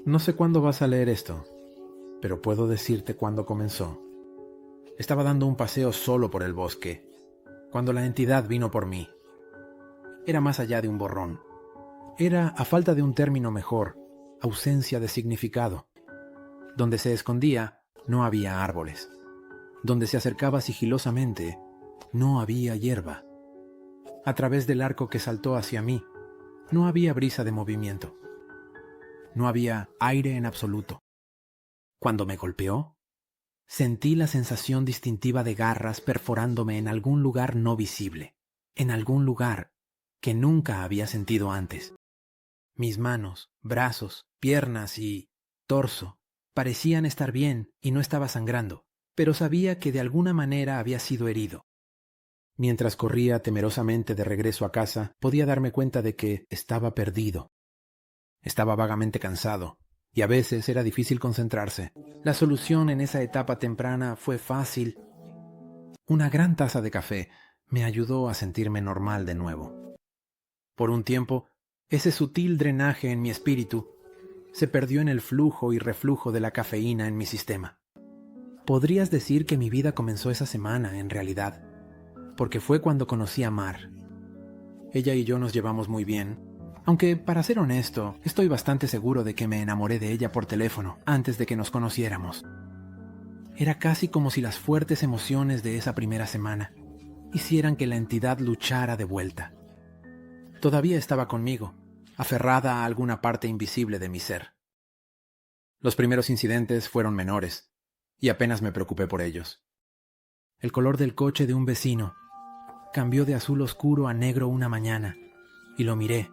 No sé cuándo vas a leer esto, pero puedo decirte cuándo comenzó. Estaba dando un paseo solo por el bosque, cuando la entidad vino por mí. Era más allá de un borrón. Era, a falta de un término mejor, ausencia de significado. Donde se escondía, no había árboles. Donde se acercaba sigilosamente, no había hierba. A través del arco que saltó hacia mí, no había brisa de movimiento. No había aire en absoluto. Cuando me golpeó, sentí la sensación distintiva de garras perforándome en algún lugar no visible, en algún lugar que nunca había sentido antes. Mis manos, brazos, piernas y torso parecían estar bien y no estaba sangrando, pero sabía que de alguna manera había sido herido. Mientras corría temerosamente de regreso a casa, podía darme cuenta de que estaba perdido. Estaba vagamente cansado, y a veces era difícil concentrarse. La solución en esa etapa temprana fue fácil. Una gran taza de café me ayudó a sentirme normal de nuevo. Por un tiempo, ese sutil drenaje en mi espíritu se perdió en el flujo y reflujo de la cafeína en mi sistema. Podrías decir que mi vida comenzó esa semana, en realidad, porque fue cuando conocí a Mar. Ella y yo nos llevamos muy bien, aunque, para ser honesto, estoy bastante seguro de que me enamoré de ella por teléfono antes de que nos conociéramos. Era casi como si las fuertes emociones de esa primera semana hicieran que la entidad luchara de vuelta. Todavía estaba conmigo, aferrada a alguna parte invisible de mi ser. Los primeros incidentes fueron menores, y apenas me preocupé por ellos. El color del coche de un vecino cambió de azul oscuro a negro una mañana, y lo miré,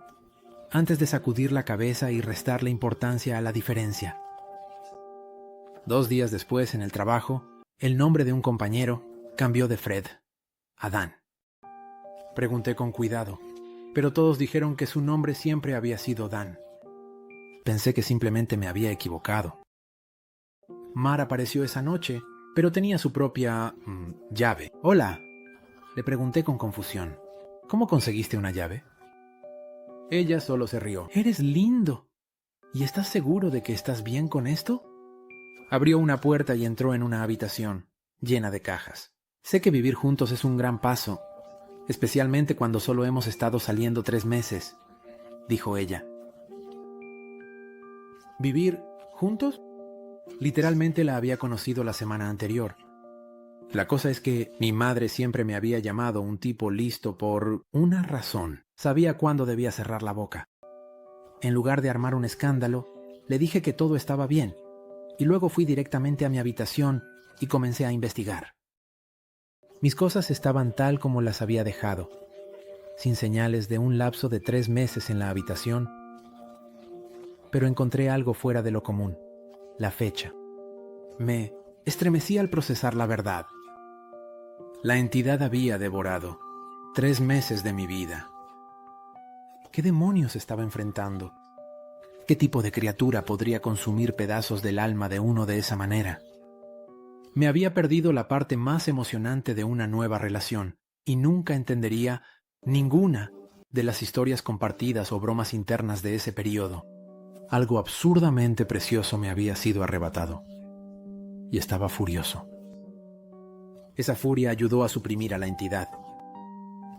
antes de sacudir la cabeza y restarle importancia a la diferencia. 2 días después, en el trabajo, el nombre de un compañero cambió de Fred a Dan. Pregunté con cuidado, pero todos dijeron que su nombre siempre había sido Dan. Pensé que simplemente me había equivocado. Mar apareció esa noche, pero tenía su propia llave. «Hola», le pregunté con confusión. «¿Cómo conseguiste una llave?» Ella solo se rió. «Eres lindo. ¿Y estás seguro de que estás bien con esto?» Abrió una puerta y entró en una habitación llena de cajas. «Sé que vivir juntos es un gran paso, especialmente cuando solo hemos estado saliendo 3 meses», dijo ella. ¿Vivir juntos? Literalmente la había conocido la semana anterior. La cosa es que mi madre siempre me había llamado un tipo listo por una razón. Sabía cuándo debía cerrar la boca. En lugar de armar un escándalo, le dije que todo estaba bien, y luego fui directamente a mi habitación y comencé a investigar. Mis cosas estaban tal como las había dejado, sin señales de un lapso de 3 meses en la habitación, pero encontré algo fuera de lo común: la fecha. Me estremecí al procesar la verdad. La entidad había devorado 3 meses de mi vida. ¿Qué demonios estaba enfrentando? ¿Qué tipo de criatura podría consumir pedazos del alma de uno de esa manera? Me había perdido la parte más emocionante de una nueva relación, y nunca entendería ninguna de las historias compartidas o bromas internas de ese periodo. Algo absurdamente precioso me había sido arrebatado, y estaba furioso. Esa furia ayudó a suprimir a la entidad.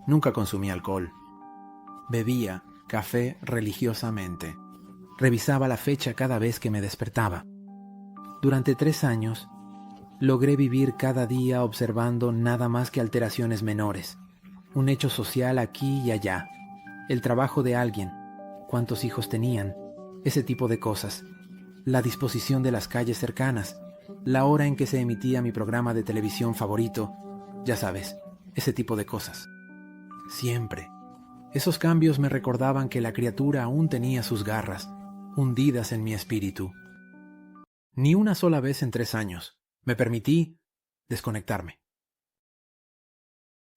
Nunca consumí alcohol. Bebía café religiosamente. Revisaba la fecha cada vez que me despertaba. Durante 3 años, logré vivir cada día observando nada más que alteraciones menores. Un hecho social aquí y allá. El trabajo de alguien. Cuántos hijos tenían. Ese tipo de cosas. La disposición de las calles cercanas. La hora en que se emitía mi programa de televisión favorito. Ya sabes, ese tipo de cosas. Siempre. Esos cambios me recordaban que la criatura aún tenía sus garras, hundidas en mi espíritu. Ni una sola vez en 3 años me permití desconectarme.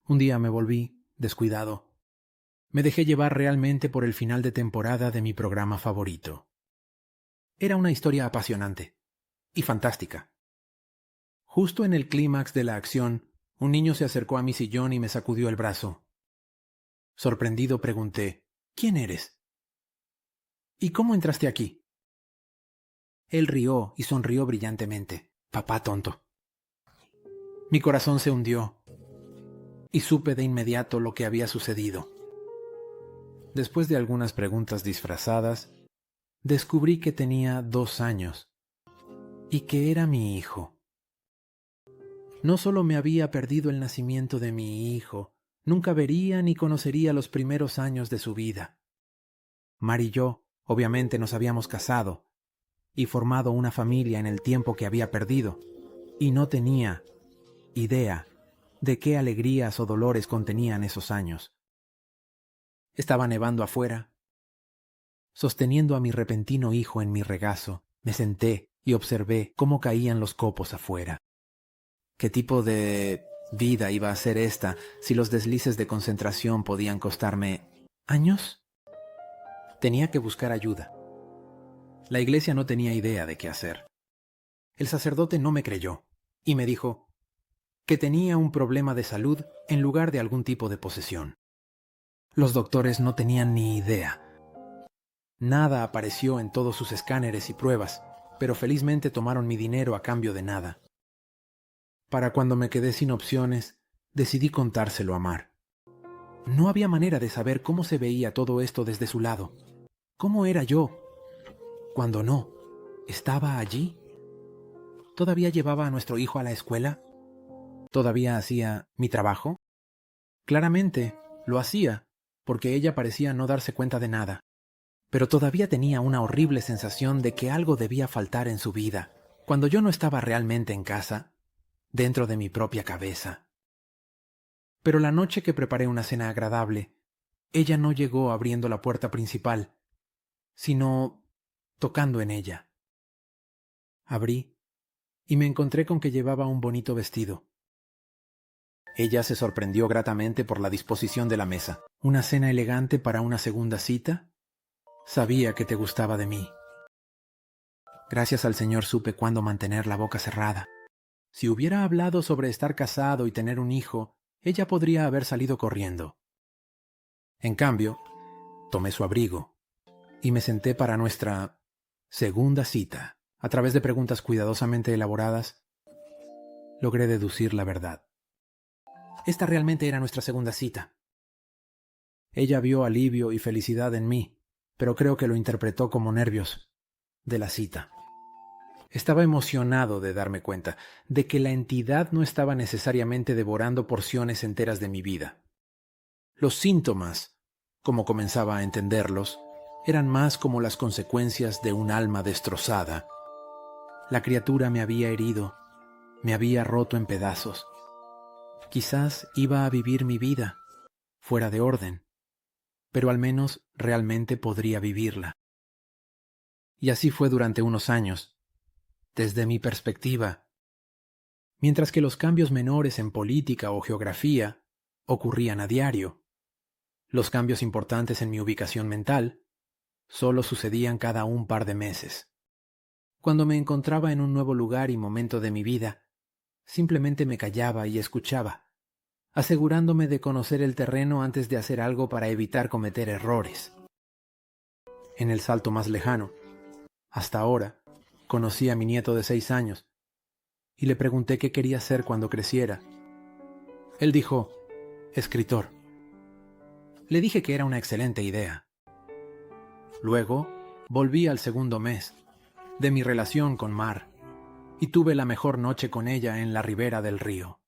Un día me volví descuidado. Me dejé llevar realmente por el final de temporada de mi programa favorito. Era una historia apasionante y fantástica. Justo en el clímax de la acción, un niño se acercó a mi sillón y me sacudió el brazo. Sorprendido pregunté: «¿Quién eres? ¿Y cómo entraste aquí?» Él rió y sonrió brillantemente. Papá tonto. Mi corazón se hundió y supe de inmediato lo que había sucedido. Después de algunas preguntas disfrazadas, descubrí que tenía 2 años y que era mi hijo. No solo me había perdido el nacimiento de mi hijo, nunca vería ni conocería los primeros años de su vida. Mar y yo, obviamente, nos habíamos casado y formado una familia en el tiempo que había perdido, y no tenía idea de qué alegrías o dolores contenían esos años. Estaba nevando afuera. Sosteniendo a mi repentino hijo en mi regazo, me senté y observé cómo caían los copos afuera. ¿Qué tipo de vida iba a ser esta si los deslices de concentración podían costarme años? Tenía que buscar ayuda. La iglesia no tenía idea de qué hacer. El sacerdote no me creyó y me dijo que tenía un problema de salud en lugar de algún tipo de posesión. Los doctores no tenían ni idea. Nada apareció en todos sus escáneres y pruebas, pero felizmente tomaron mi dinero a cambio de nada. Para cuando me quedé sin opciones, decidí contárselo a Mar. No había manera de saber cómo se veía todo esto desde su lado. ¿Cómo era yo? Cuando no, ¿estaba allí? ¿Todavía llevaba a nuestro hijo a la escuela? ¿Todavía hacía mi trabajo? Claramente, lo hacía, porque ella parecía no darse cuenta de nada. Pero todavía tenía una horrible sensación de que algo debía faltar en su vida, cuando yo no estaba realmente en casa, dentro de mi propia cabeza. Pero la noche que preparé una cena agradable, ella no llegó abriendo la puerta principal, sino tocando en ella. Abrí y me encontré con que llevaba un bonito vestido. Ella se sorprendió gratamente por la disposición de la mesa. ¿Una cena elegante para una segunda cita? Sabía que te gustaba de mí. Gracias al Señor supe cuándo mantener la boca cerrada. Si hubiera hablado sobre estar casado y tener un hijo, ella podría haber salido corriendo. En cambio, tomé su abrigo y me senté para nuestra segunda cita. A través de preguntas cuidadosamente elaboradas, logré deducir la verdad. Esta realmente era nuestra segunda cita. Ella vio alivio y felicidad en mí, pero creo que lo interpretó como nervios de la cita. Estaba emocionado de darme cuenta de que la entidad no estaba necesariamente devorando porciones enteras de mi vida. Los síntomas, como comenzaba a entenderlos, eran más como las consecuencias de un alma destrozada. La criatura me había herido, me había roto en pedazos. Quizás iba a vivir mi vida, fuera de orden, pero al menos realmente podría vivirla. Y así fue durante unos años, desde mi perspectiva. Mientras que los cambios menores en política o geografía ocurrían a diario, los cambios importantes en mi ubicación mental solo sucedían cada un par de meses. Cuando me encontraba en un nuevo lugar y momento de mi vida, simplemente me callaba y escuchaba, asegurándome de conocer el terreno antes de hacer algo para evitar cometer errores. En el salto más lejano, hasta ahora, conocí a mi nieto de 6 años y le pregunté qué quería ser cuando creciera. Él dijo, escritor. Le dije que era una excelente idea. Luego, volví al segundo mes de mi relación con Mar y tuve la mejor noche con ella en la ribera del río.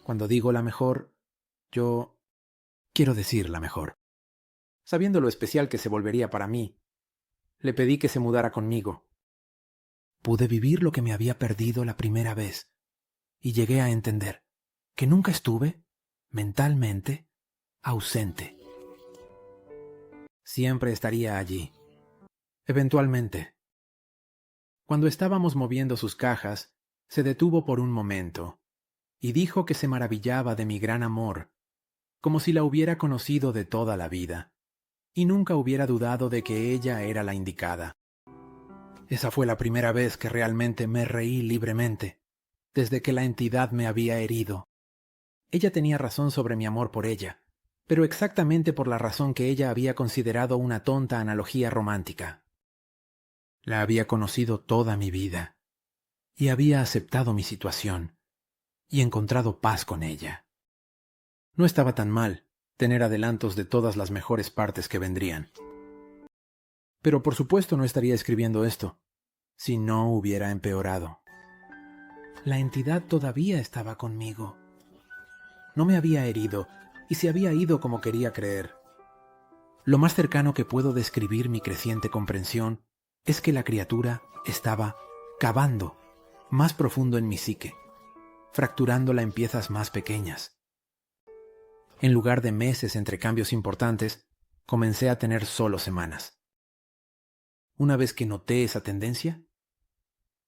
Cuando digo la mejor, yo quiero decir la mejor. Sabiendo lo especial que se volvería para mí, le pedí que se mudara conmigo. Pude vivir lo que me había perdido la primera vez y llegué a entender que nunca estuve, mentalmente, ausente. Siempre estaría allí. Eventualmente. Cuando estábamos moviendo sus cajas, se detuvo por un momento y dijo que se maravillaba de mi gran amor, como si la hubiera conocido de toda la vida, y nunca hubiera dudado de que ella era la indicada. Esa fue la primera vez que realmente me reí libremente, desde que la entidad me había herido. Ella tenía razón sobre mi amor por ella, pero exactamente por la razón que ella había considerado una tonta analogía romántica. La había conocido toda mi vida, y había aceptado mi situación, y encontrado paz con ella. No estaba tan mal tener adelantos de todas las mejores partes que vendrían. Pero por supuesto no estaría escribiendo esto si no hubiera empeorado. La entidad todavía estaba conmigo. No me había herido y se había ido como quería creer. Lo más cercano que puedo describir mi creciente comprensión es que la criatura estaba cavando más profundo en mi psique, fracturándola en piezas más pequeñas. En lugar de meses entre cambios importantes, comencé a tener solo semanas. Una vez que noté esa tendencia,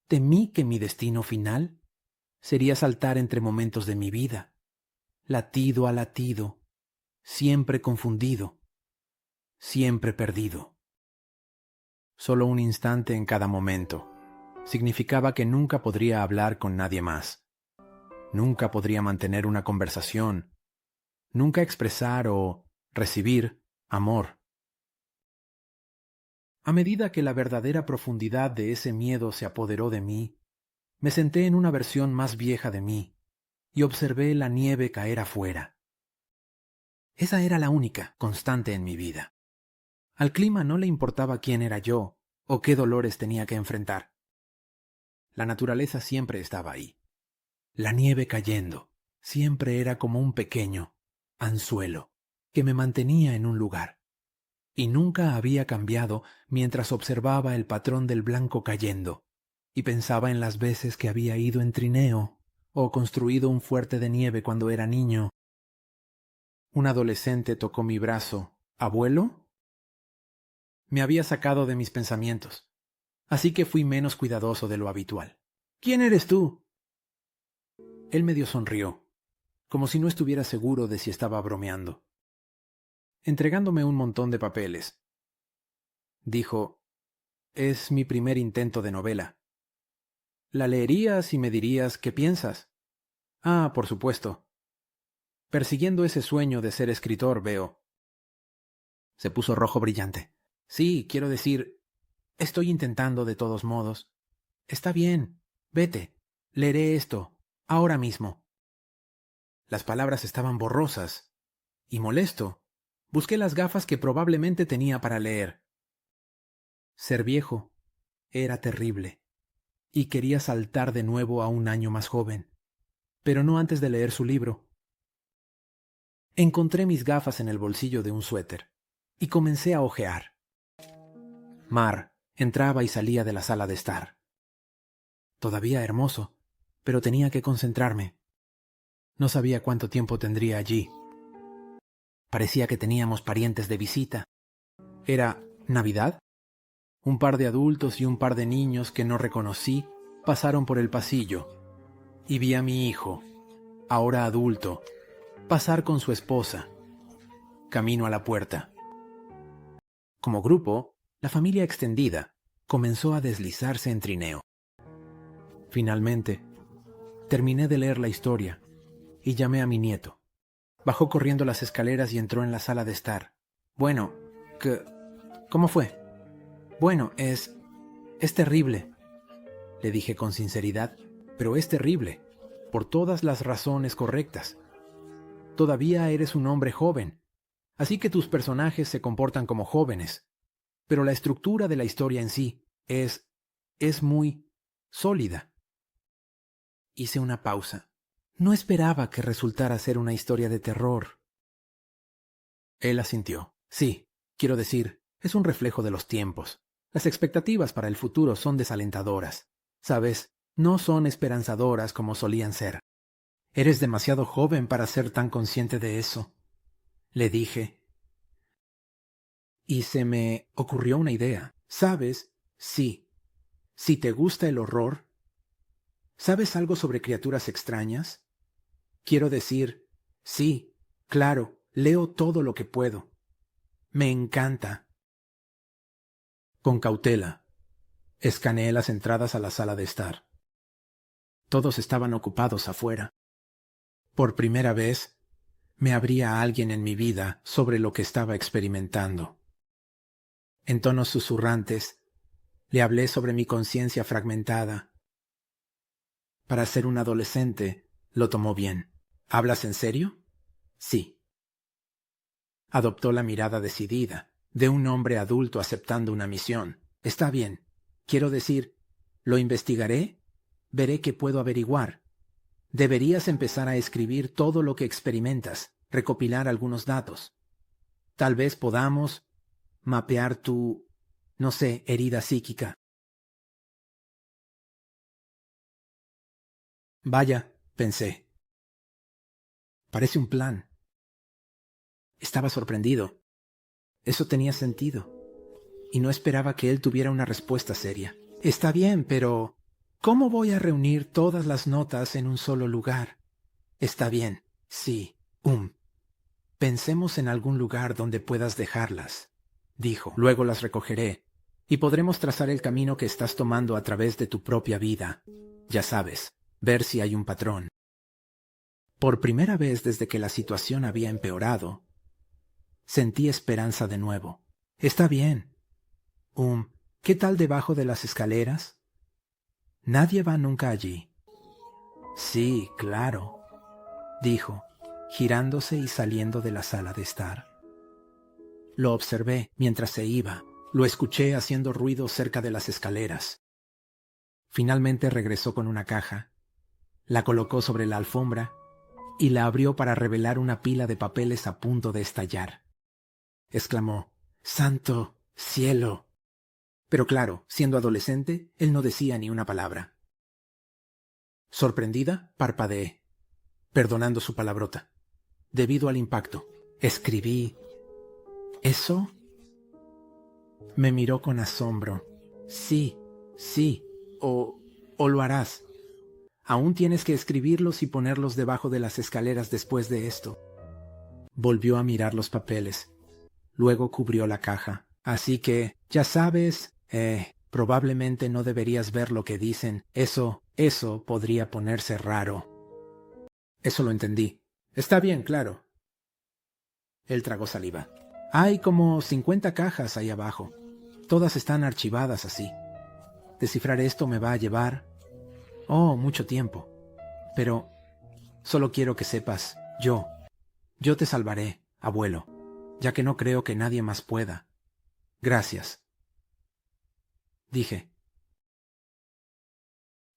temí que mi destino final sería saltar entre momentos de mi vida, latido a latido, siempre confundido, siempre perdido. Solo un instante en cada momento significaba que nunca podría hablar con nadie más, nunca podría mantener una conversación, nunca expresar o recibir amor. A medida que la verdadera profundidad de ese miedo se apoderó de mí, me senté en una versión más vieja de mí y observé la nieve caer afuera. Esa era la única constante en mi vida. Al clima no le importaba quién era yo o qué dolores tenía que enfrentar. La naturaleza siempre estaba ahí. La nieve cayendo siempre era como un pequeño anzuelo que me mantenía en un lugar. Y nunca había cambiado mientras observaba el patrón del blanco cayendo y pensaba en las veces que había ido en trineo o construido un fuerte de nieve cuando era niño. Un adolescente tocó mi brazo. ¿Abuelo? Me había sacado de mis pensamientos, así que fui menos cuidadoso de lo habitual. ¿Quién eres tú? Él medio sonrió, como si no estuviera seguro de si estaba bromeando, entregándome un montón de papeles. Dijo: «Es mi primer intento de novela. ¿La leerías y me dirías qué piensas?» «Ah, por supuesto. Persiguiendo ese sueño de ser escritor, veo». Se puso rojo brillante. «Sí, quiero decir, estoy intentando de todos modos». «Está bien. Vete. Leeré esto. Ahora mismo». Las palabras estaban borrosas. Y molesto, busqué las gafas que probablemente tenía para leer. Ser viejo era terrible, y quería saltar de nuevo a un año más joven, pero no antes de leer su libro. Encontré mis gafas en el bolsillo de un suéter, y comencé a hojear. Mar entraba y salía de la sala de estar. Todavía hermoso, pero tenía que concentrarme. No sabía cuánto tiempo tendría allí. Parecía que teníamos parientes de visita. ¿Era Navidad? Un par de adultos y un par de niños que no reconocí pasaron por el pasillo, y vi a mi hijo, ahora adulto, pasar con su esposa, camino a la puerta. Como grupo, la familia extendida comenzó a deslizarse en trineo. Finalmente, terminé de leer la historia y llamé a mi nieto. Bajó corriendo las escaleras y entró en la sala de estar. «Bueno, ¿cómo fue?» «Bueno, es terrible», le dije con sinceridad, «pero es terrible, por todas las razones correctas. Todavía eres un hombre joven, así que tus personajes se comportan como jóvenes, pero la estructura de la historia en sí es muy sólida». Hice una pausa. No esperaba que resultara ser una historia de terror. Él asintió. «Sí, quiero decir, es un reflejo de los tiempos. Las expectativas para el futuro son desalentadoras. ¿Sabes? No son esperanzadoras como solían ser». «Eres demasiado joven para ser tan consciente de eso», le dije. Y se me ocurrió una idea. ¿Sabes? Sí. Si te gusta el horror, ¿sabes algo sobre criaturas extrañas? Quiero decir, sí, claro, leo todo lo que puedo. Me encanta. Con cautela, escaneé las entradas a la sala de estar. Todos estaban ocupados afuera. Por primera vez, me abría alguien en mi vida sobre lo que estaba experimentando. En tonos susurrantes, Le hablé sobre mi conciencia fragmentada. Para ser un adolescente, lo tomó bien. ¿Hablas en serio? Sí. Adoptó la mirada decidida, de un hombre adulto aceptando una misión. Está bien. Quiero decir, lo investigaré, veré qué puedo averiguar. Deberías empezar a escribir todo lo que experimentas, recopilar algunos datos. Tal vez podamos mapear tu, no sé, herida psíquica. Vaya, pensé. Parece un plan. Estaba sorprendido. Eso tenía sentido. Y no esperaba que él tuviera una respuesta seria. Está bien, pero ¿cómo voy a reunir todas las notas en un solo lugar? Está bien, sí. Pensemos en algún lugar donde puedas dejarlas, dijo. Luego las recogeré, y podremos trazar el camino que estás tomando a través de tu propia vida. Ya sabes, ver si hay un patrón. Por primera vez desde que la situación había empeorado, sentí esperanza de nuevo. Está bien. ¿Qué tal debajo de las escaleras? Nadie va nunca allí. Sí, claro, dijo, girándose y saliendo de la sala de estar. Lo observé mientras se iba. Lo escuché haciendo ruido cerca de las escaleras. Finalmente regresó con una caja, la colocó sobre la alfombra y la abrió para revelar una pila de papeles a punto de estallar. Exclamó: ¡Santo cielo! Pero claro, siendo adolescente, él no decía ni una palabra. Sorprendida, parpadeé, perdonando su palabrota. Debido al impacto, escribí: ¿eso? Me miró con asombro. Sí, o lo harás. Aún tienes que escribirlos y ponerlos debajo de las escaleras después de esto. Volvió a mirar los papeles. Luego cubrió la caja. Así que, ya sabes, probablemente no deberías ver lo que dicen. Eso podría ponerse raro. Eso lo entendí. Está bien, claro. Él tragó saliva. Hay como 50 cajas ahí abajo. Todas están archivadas así. Descifrar esto me va a llevar, mucho tiempo. Pero solo quiero que sepas, yo te salvaré, abuelo, ya que no creo que nadie más pueda. Gracias, dije.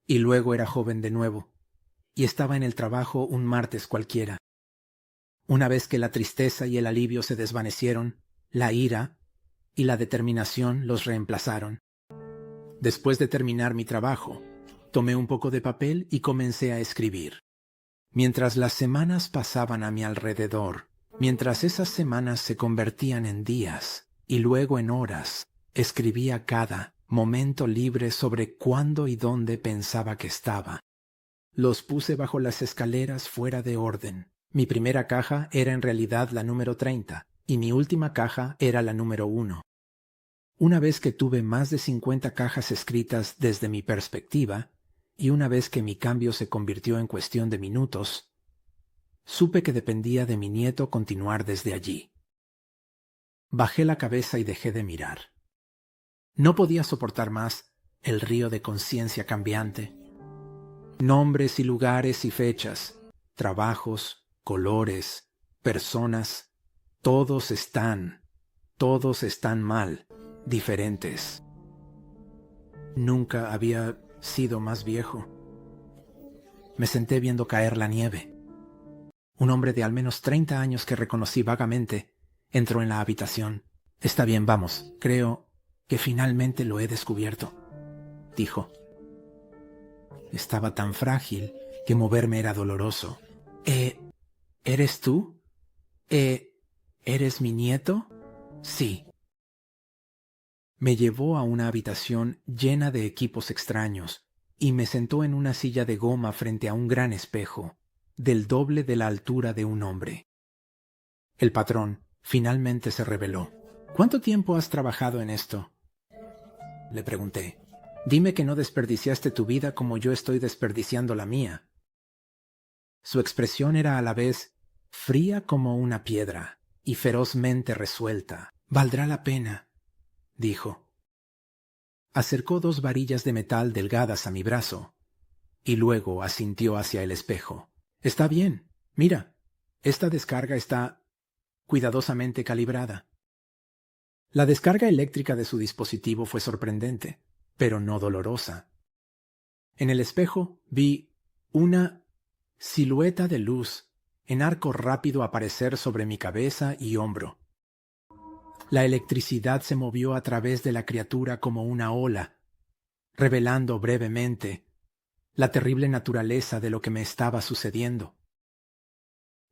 Y luego era joven de nuevo, y estaba en el trabajo un martes cualquiera. Una vez que la tristeza y el alivio se desvanecieron, la ira y la determinación los reemplazaron. Después de terminar mi trabajo, tomé un poco de papel y comencé a escribir. Mientras las semanas pasaban a mi alrededor, mientras esas semanas se convertían en días y luego en horas, escribía cada momento libre sobre cuándo y dónde pensaba que estaba. Los puse bajo las escaleras fuera de orden. Mi primera caja era en realidad la número 30 y mi última caja era la número 1. Una vez que tuve más de 50 cajas escritas desde mi perspectiva, y una vez que mi cambio se convirtió en cuestión de minutos, supe que dependía de mi nieto continuar desde allí. Bajé la cabeza y dejé de mirar. No podía soportar más el río de conciencia cambiante. Nombres y lugares y fechas, trabajos, colores, personas, todos están mal, diferentes. Nunca había sido más viejo. Me senté viendo caer la nieve. Un hombre de al menos 30 años que reconocí vagamente entró en la habitación. Está bien, vamos. Creo que finalmente lo he descubierto, dijo. Estaba tan frágil que moverme era doloroso. ¿Eres tú? ¿Eres mi nieto? Sí. Me llevó a una habitación llena de equipos extraños y me sentó en una silla de goma frente a un gran espejo, del doble de la altura de un hombre. El patrón finalmente se reveló. ¿Cuánto tiempo has trabajado en esto?, le pregunté. Dime que no desperdiciaste tu vida como yo estoy desperdiciando la mía. Su expresión era a la vez fría como una piedra y ferozmente resuelta. Valdrá la pena, dijo. Acercó 2 varillas de metal delgadas a mi brazo, y luego asintió hacia el espejo. «Está bien. Mira, esta descarga está cuidadosamente calibrada». La descarga eléctrica de su dispositivo fue sorprendente, pero no dolorosa. En el espejo vi una silueta de luz en arco rápido aparecer sobre mi cabeza y hombro. La electricidad se movió a través de la criatura como una ola, revelando brevemente la terrible naturaleza de lo que me estaba sucediendo.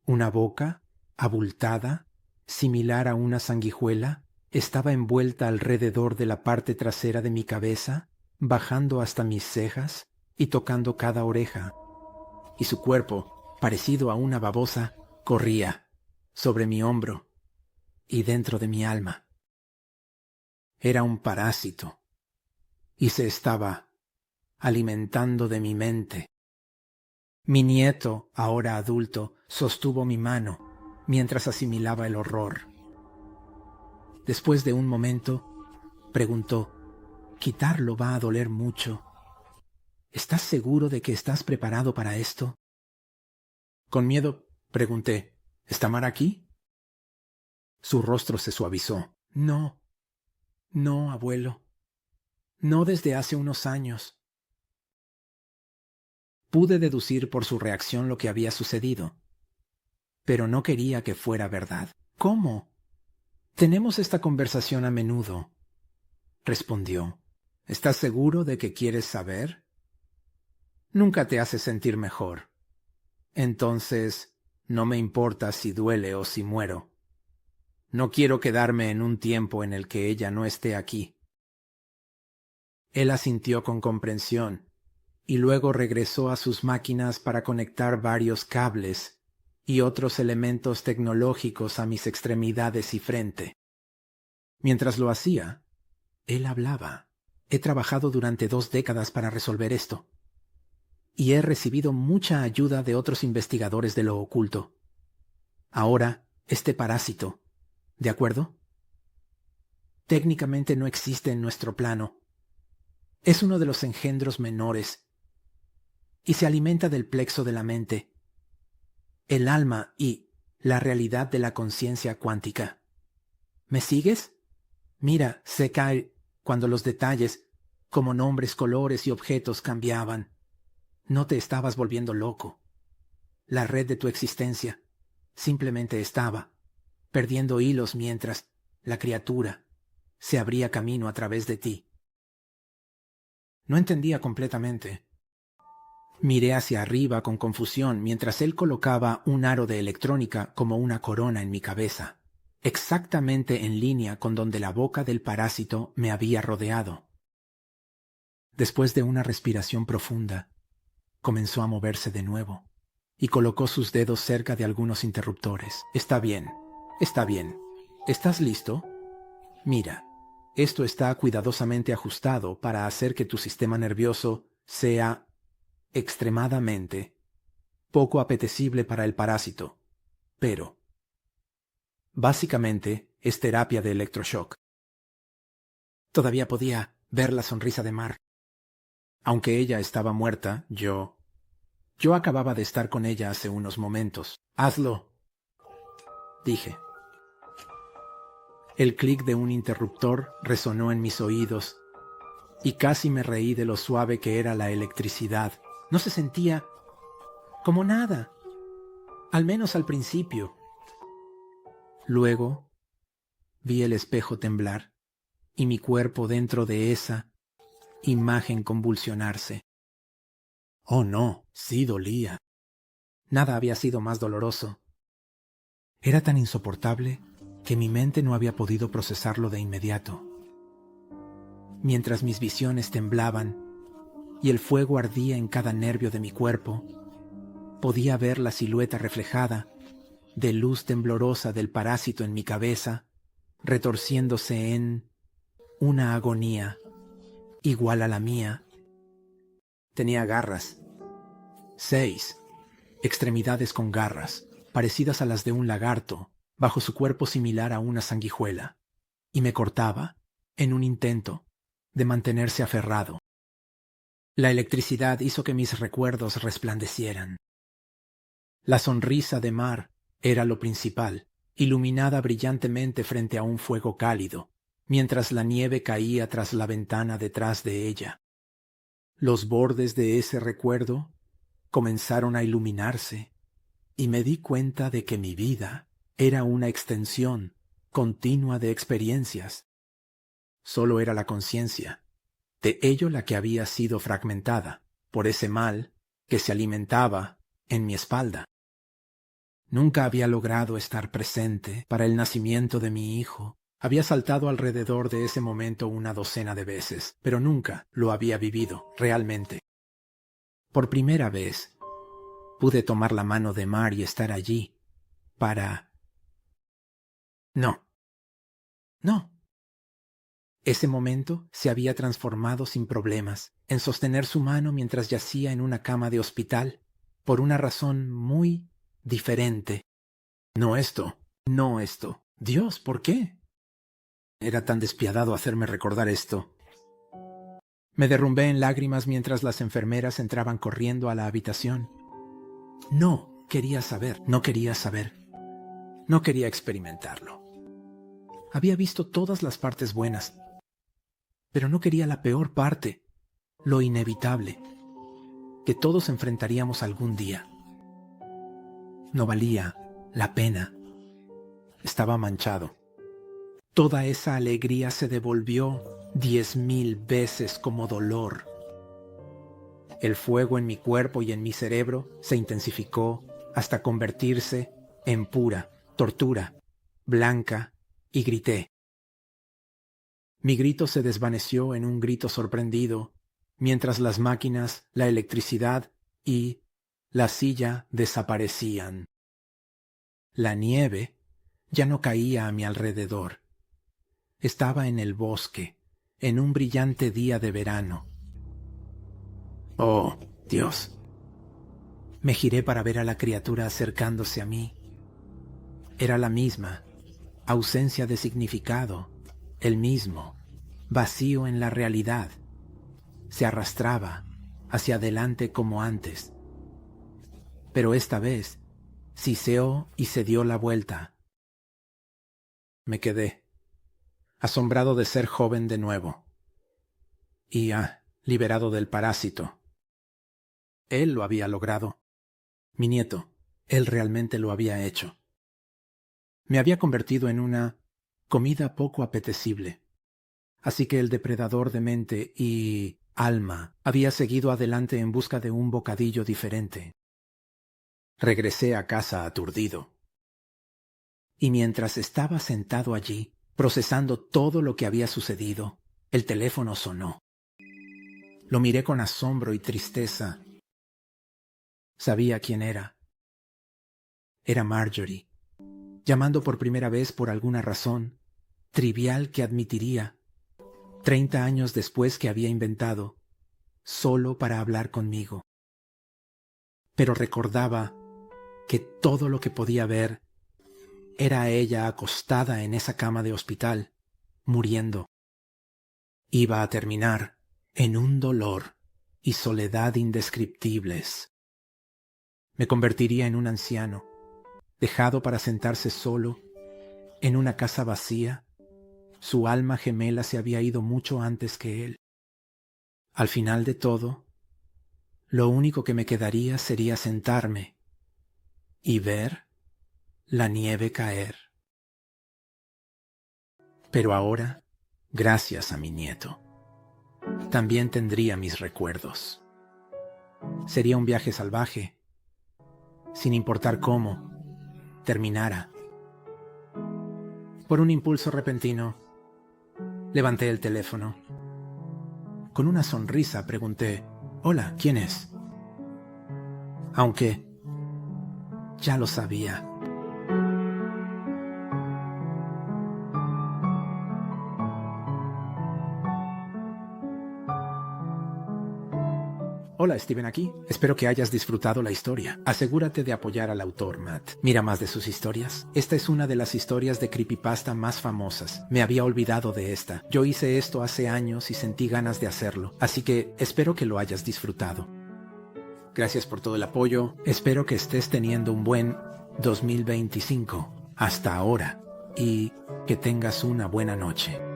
Una boca, abultada, similar a una sanguijuela, estaba envuelta alrededor de la parte trasera de mi cabeza, bajando hasta mis cejas y tocando cada oreja, y su cuerpo, parecido a una babosa, corría sobre mi hombro y dentro de mi alma. Era un parásito, y se estaba alimentando de mi mente. Mi nieto, ahora adulto, sostuvo mi mano mientras asimilaba el horror. Después de un momento, preguntó: «¿Quitarlo va a doler mucho? ¿Estás seguro de que estás preparado para esto?» Con miedo, pregunté: ¿Está Mar aquí? Su rostro se suavizó. No, abuelo. No desde hace unos años. Pude deducir por su reacción lo que había sucedido, pero no quería que fuera verdad. «¿Cómo? Tenemos esta conversación a menudo», respondió. «¿Estás seguro de que quieres saber? Nunca te hace sentir mejor. Entonces, no me importa si duele o si muero. No quiero quedarme en un tiempo en el que ella no esté aquí». Él asintió con comprensión y luego regresó a sus máquinas para conectar varios cables y otros elementos tecnológicos a mis extremidades y frente. Mientras lo hacía, él hablaba. «He trabajado durante 2 décadas para resolver esto, y he recibido mucha ayuda de otros investigadores de lo oculto. Ahora, este parásito, ¿de acuerdo? Técnicamente no existe en nuestro plano. Es uno de los engendros menores, y se alimenta del plexo de la mente, el alma y la realidad de la conciencia cuántica. ¿Me sigues? Mira, se cae cuando los detalles, como nombres, colores y objetos, cambiaban. No te estabas volviendo loco. La red de tu existencia simplemente estaba perdiendo hilos mientras la criatura se abría camino a través de ti». No entendía completamente. Miré hacia arriba con confusión mientras él colocaba un aro de electrónica como una corona en mi cabeza, exactamente en línea con donde la boca del parásito me había rodeado. Después de una respiración profunda, comenzó a moverse de nuevo y colocó sus dedos cerca de algunos interruptores. «Está bien, está bien. ¿Estás listo? Mira, esto está cuidadosamente ajustado para hacer que tu sistema nervioso sea extremadamente poco apetecible para el parásito, pero básicamente es terapia de electroshock». Todavía podía ver la sonrisa de Mar. Aunque ella estaba muerta, yo acababa de estar con ella hace unos momentos. «Hazlo», dije. El clic de un interruptor resonó en mis oídos y casi me reí de lo suave que era la electricidad. No se sentía como nada, al menos al principio. Luego vi el espejo temblar y mi cuerpo dentro de esa imagen convulsionarse. Oh no, sí dolía. Nada había sido más doloroso. Era tan insoportable que mi mente no había podido procesarlo de inmediato. Mientras mis visiones temblaban y el fuego ardía en cada nervio de mi cuerpo, podía ver la silueta reflejada de luz temblorosa del parásito en mi cabeza, retorciéndose en una agonía igual a la mía. Tenía garras. 6 extremidades con garras, parecidas a las de un lagarto, bajo su cuerpo similar a una sanguijuela, y me cortaba en un intento de mantenerse aferrado. La electricidad hizo que mis recuerdos resplandecieran. La sonrisa de Mar era lo principal, iluminada brillantemente frente a un fuego cálido, mientras la nieve caía tras la ventana detrás de ella. Los bordes de ese recuerdo comenzaron a iluminarse y me di cuenta de que mi vida era una extensión continua de experiencias. Solo era la conciencia de ello la que había sido fragmentada por ese mal que se alimentaba en mi espalda. Nunca había logrado estar presente para el nacimiento de mi hijo. Había saltado alrededor de ese momento una docena de veces, pero nunca lo había vivido realmente. Por primera vez, pude tomar la mano de Mar y estar allí para... No. Ese momento se había transformado sin problemas en sostener su mano mientras yacía en una cama de hospital, por una razón muy diferente. No esto. Dios, ¿por qué? Era tan despiadado hacerme recordar esto. Me derrumbé en lágrimas mientras las enfermeras entraban corriendo a la habitación. No quería saber. No quería experimentarlo. Había visto todas las partes buenas, pero no quería la peor parte, lo inevitable, que todos enfrentaríamos algún día. No valía la pena. Estaba manchado. Toda esa alegría se devolvió 10,000 veces como dolor. El fuego en mi cuerpo y en mi cerebro se intensificó hasta convertirse en pura tortura, blanca, y grité. Mi grito se desvaneció en un grito sorprendido, mientras las máquinas, la electricidad y la silla desaparecían. La nieve ya no caía a mi alrededor. Estaba en el bosque, en un brillante día de verano. ¡Oh, Dios! Me giré para ver a la criatura acercándose a mí. Era la misma, ausencia de significado, el mismo, vacío en la realidad. Se arrastraba hacia adelante como antes. Pero esta vez siseó y se dio la vuelta. Me quedé, asombrado de ser joven de nuevo. Y liberado del parásito. Él lo había logrado. Mi nieto, él realmente lo había hecho. Me había convertido en una comida poco apetecible. Así que el depredador de mente y alma había seguido adelante en busca de un bocadillo diferente. Regresé a casa aturdido. Y mientras estaba sentado allí, procesando todo lo que había sucedido, el teléfono sonó. Lo miré con asombro y tristeza. Sabía quién era. Era Marjorie, llamando por primera vez por alguna razón, trivial que admitiría, 30 años después que había inventado, solo para hablar conmigo. Pero recordaba que todo lo que podía ver era ella acostada en esa cama de hospital, muriendo. Iba a terminar en un dolor y soledad indescriptibles. Me convertiría en un anciano, dejado para sentarse solo en una casa vacía. Su alma gemela se había ido mucho antes que él. Al final de todo, lo único que me quedaría sería sentarme y ver la nieve caer. Pero ahora, gracias a mi nieto, también tendría mis recuerdos. Sería un viaje salvaje, sin importar cómo terminara. Por un impulso repentino, levanté el teléfono. Con una sonrisa pregunté, «Hola, ¿quién es?». Aunque ya lo sabía. Hola, Steven aquí. Espero que hayas disfrutado la historia. Asegúrate de apoyar al autor, Matt. Mira más de sus historias. Esta es una de las historias de creepypasta más famosas. Me había olvidado de esta. Yo hice esto hace años y sentí ganas de hacerlo. Así que espero que lo hayas disfrutado. Gracias por todo el apoyo. Espero que estés teniendo un buen 2025 hasta ahora y que tengas una buena noche.